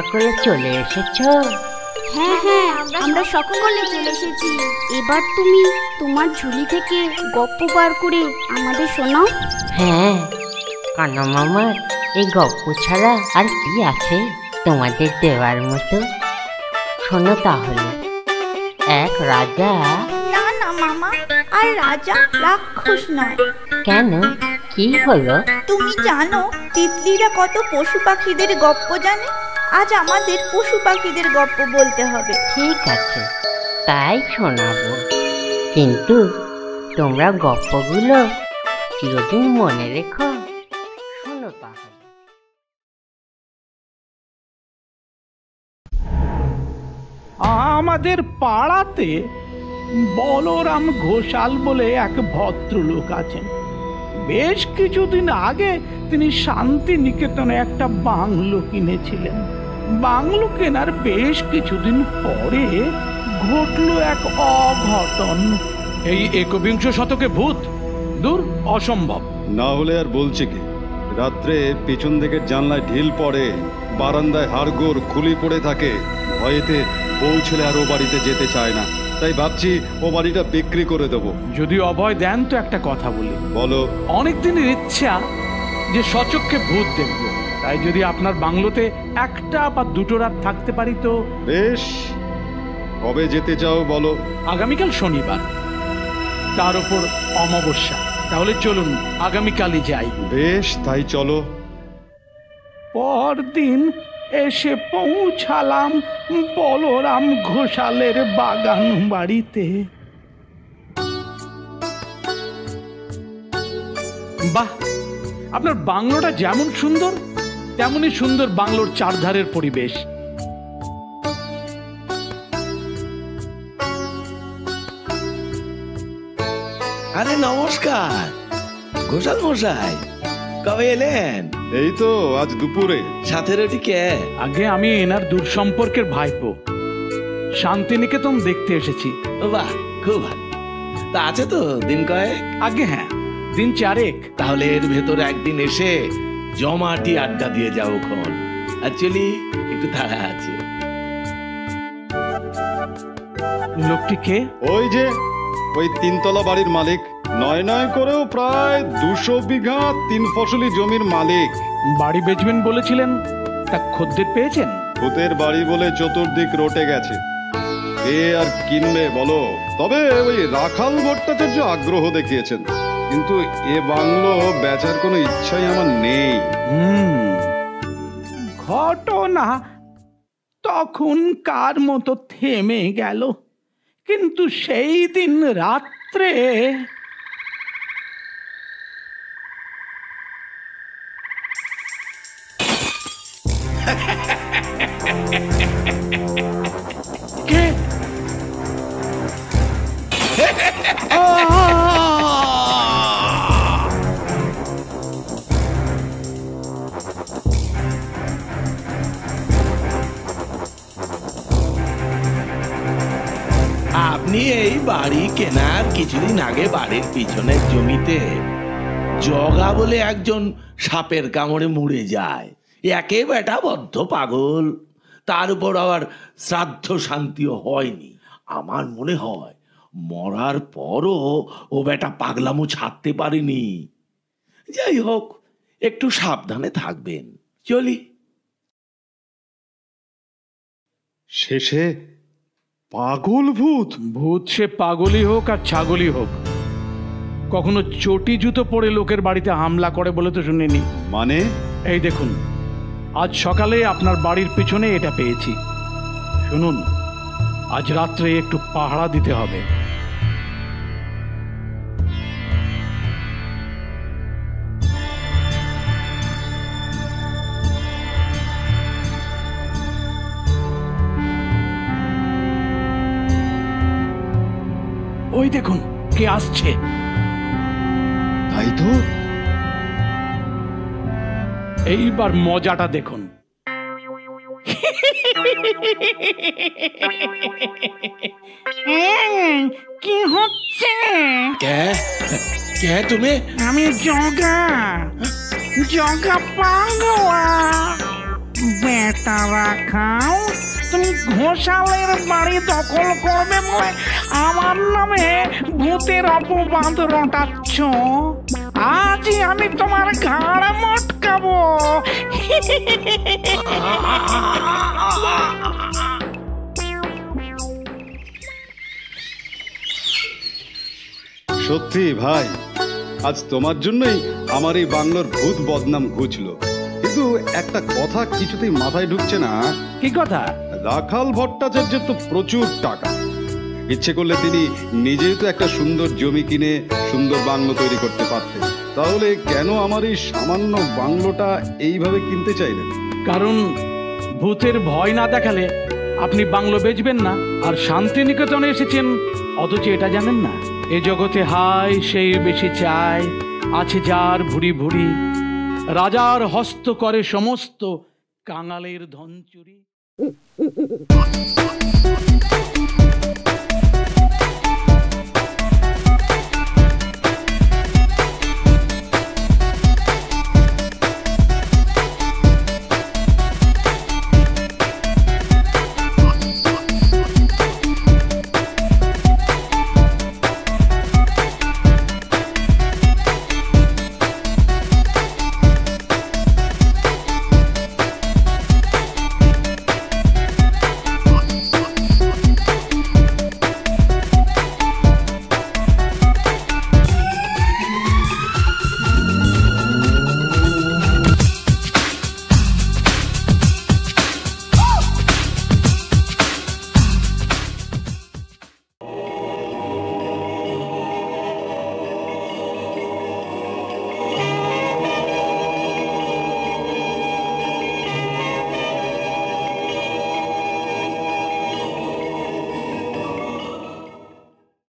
সকলে চলে এসেছো? হ্যাঁ হ্যাঁ, আমরা সকলে চলে এসেছি। এবার তুমি তোমার ঝুলি থেকে গপ্প বার করে আমাদের শোনাও। হ্যাঁ, কানা মামার এই গপ্প ছাড়া আর কি আছে তোমাদের দেওয়ার মতো? শোনো তাহলে। এক রাজা। না না মামা, আর রাজা রাক্ষস নয়। কেন, কি হলো? তুমি জানো তিতলিরা কত পশু পাখিদের গপ্প জানে? আজ আমাদের পশু পাখিদের গপ্প বলতে হবে। ঠিক আছে, তাই শোনাবো, কিন্তু তোমরা গপ্পগুলো চিরদিন মনে রেখো। শোনো তাহলে। আমাদের পাড়াতে বলরাম ঘোষাল বলে এক ভদ্রলোক আছেন। বেশ কিছুদিন আগে তিনি শান্তিনিকেতনে একটা বাংলো কিনেছিলেন। বাংলো কেনার বেশ কিছুদিন পরে ঘটলো এক অঘটন। এই একবিংশ শতকে ভূত? দূর, অসম্ভব। না হলে আর বলছে কি? রাত্রে পিছন দিকের জানলায় ঢিল পড়ে, বারান্দায় হাড়গোড় খুলি পড়ে থাকে। ভয়েতে বউ ছেলে আর ও বাড়িতে যেতে চায় না। তাই ভাবছি ও বাড়িটা বিক্রি করে দেবো। যদি অভয় দেন তো একটা কথা বলি। বলো। অনেকদিনের ইচ্ছা যে সচক্ষে ভূত দেখব, তাই যদি আপনার বাংলোতে একটা বা দুটো রাত থাকতে পারি তো। বেশ, কবে যেতে চাও বলো? আগামীকাল শনিবার, তার উপর অমাবস্যা। তাহলে চলুন আগামীকালই যাই। বেশ, তাই চলো। পরদিন এসে পৌঁছালাম বলরাম ঘোষালের বাগান বাড়িতে। বাহ, আপনার বাংলোটা যেমন সুন্দর তেমনই সুন্দর বাংলোর চারধারের পরিবেশ। আরে নমস্কার ঘোষাল মশাই, কবে এলেন? এই তো আজ দুপুরে। সাথে রুটি কে? আগে আমি এনার দূর সম্পর্কের ভাইপো, শান্তিনিকেতন দেখতে এসেছি। বাহ, খুব ভালো। তা আছে তো দিন কয়েক? আগে হ্যাঁ, দিন চারেক। তাহলে এর ভেতরে একদিন এসে জমাটি আড্ডা দিয়ে যাও। খন অ্যাকচুয়ালি একটু তাড়া আছে। লোকটি কে? ওই যে ওই তিনতলা বাড়ির মালিক। নয় নয় করেও প্রায় 200 বিঘা 3 ফসলি জমির মালিক। বাড়ি বেচবেন বলেছিলেন, তা খদ্দের পেয়েছেন? ভূতের বাড়ি বলে চতুর্দিক রটে গেছে, কে আর কিনবে বলো? তবে ওই রাখাল ভট্টাচার্য আগ্রহ দেখিয়েছেন, কিন্তু এ বাংলো বেচার কোনো ইচ্ছাই আমার নেই। ঘটনা তখনকার মতো থেমে গেল, কিন্তু সেই দিন রাত্রে কে? আপনি এই বাড়ি কেনার কিছুদিন আগে বাড়ির পিছনের জমিতে জগা বলে একজন সাপের কামড়ে মরে যায়। একে বেটা বদ্ধ পাগল, তার উপর আবার শ্রাদ্ধ শান্তিও হয়নি। আমার মনে হয় মরার পরও ও বেটা পাগলামো ছাড়তে পারেনি। যাই হোক, একটু সাবধানে থাকবেন। চলি। শেষে পাগল ভূত? ভূত সে পাগলই হোক আর ছাগলই হোক, কখনো চটি জুতো পরে লোকের বাড়িতে হামলা করে বলে তো শুনিনি। মানে? এই দেখুন, আজ সকালে আপনার বাড়ির পিছনে এটা পেয়েছি। শুনুন, আজ রাত্রে একটু পাহারা দিতে হবে। ওই দেখুন কে আসছে। তাই তো। এইবার মজাটা দেখুন। কি হচ্ছে? কে কে তুমি? আমি জগা, জগা পাগলা। বেটা রাখাও, তুমি ঘোষালের বাড়ি দখল করবে বলে আমার নামে ভূতের অপবাদ রটাচ্ছ। আজই আমি তোমার ঘাড় মটকাবো। সত্যি ভাই, আজ তোমার জন্যই আমার এই বাংলোর ভূত বদনাম ঘুচলো। কিন্তু একটা কথা কিছুতেই মাথায় ঢুকছে না। কি কথা? রাখাল ভট্টাচার্যের তো প্রচুর টাকা, ইচ্ছে করলে তিনি নিজেই তো একটা সুন্দর জমি কিনে সুন্দর বাংলো তৈরি করতে পারতেন। তাহলে কেন আমার এই সামান্য বাংলোটা এইভাবে কিনতে চাইলেন? কারণ ভূতের ভয় না দেখালে আপনি বাংলো বেচবেন না। আর শান্তিনিকেতনে এসেছেন অথচ এটা জানেন না, এ জগতে হায় সেই বেশি চায়, আছে যার ভুড়ি ভুড়ি, রাজার হস্ত করে সমস্ত, কাঙালের ধন চুরি।